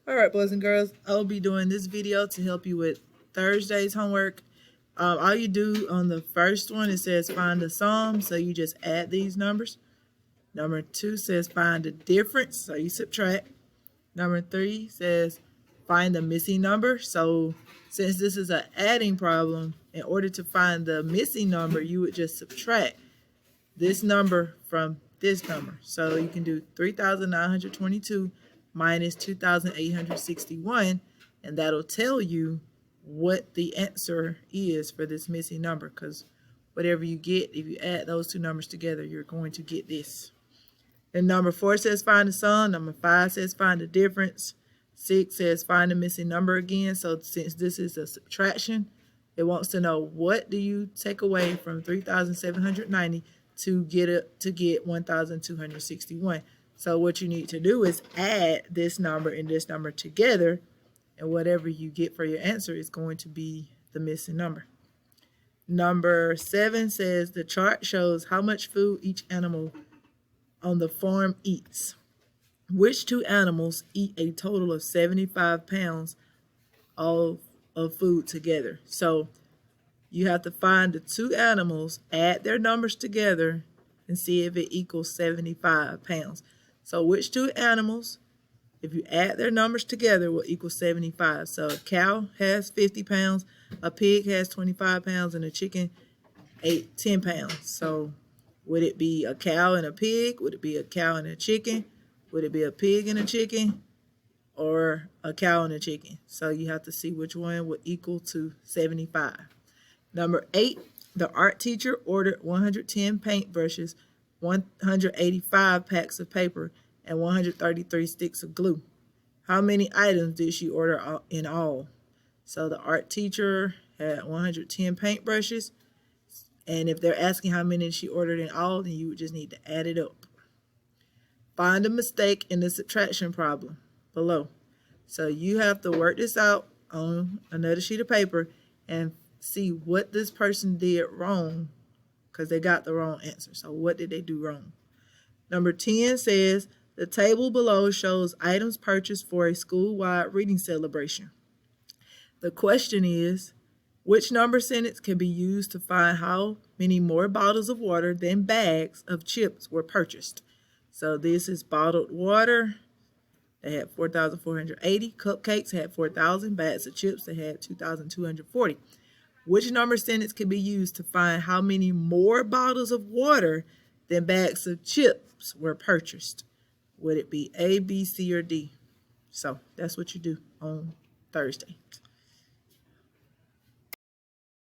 All right, boys and girls, I'll be doing this video to help you with Thursday's homework. All you do on the first one, it says find the sum, so you just add these numbers. Number 2 says find the difference, so you subtract. Number 3 says find the missing number. So since this is an adding problem, in order to find the missing number, you would just subtract this number from this number. So you can do 3,922 minus 2,861, and that'll tell you what the answer is for this missing number, because whatever you get, if you add those two numbers together, you're going to get this. And number 4 says find the sum. Number 5 says find the difference. 6 says find the missing number again. So since this is a subtraction, it wants to know what do you take away from 3,790 to get 1,261. So what you need to do is add this number and this number together, and whatever you get for your answer is going to be the missing number. Number 7 says the chart shows how much food each animal on the farm eats. Which two animals eat a total of 75 pounds of food together? So you have to find the two animals, add their numbers together, and see if it equals 75 pounds. So which two animals, if you add their numbers together, will equal 75? So a cow has 50 pounds, a pig has 25 pounds, and a chicken ate 10 pounds. So would it be a cow and a pig? Would it be a cow and a chicken? Would it be a pig and a chicken? Or a cow and a chicken? So you have to see which one would equal to 75. Number 8, the art teacher ordered 110 paintbrushes, 185 packs of paper, and 133 sticks of glue. How many items did she order in all? So the art teacher had 110 paintbrushes, and if they're asking how many she ordered in all, then you would just need to add it up. Find a mistake in the subtraction problem below. So you have to work this out on another sheet of paper and see what this person did wrong, because they got the wrong answer. So what did they do wrong? Number 10 says the table below shows items purchased for a school-wide reading celebration. The question is, which number sentence can be used to find how many more bottles of water than bags of chips were purchased? So this is bottled water. They had 4,480. Cupcakes had 4,000. Bags of chips, they had 2,240. Which number sentence can be used to find how many more bottles of water than bags of chips were purchased? Would it be A, B, C, or D? So that's what you do on Thursday.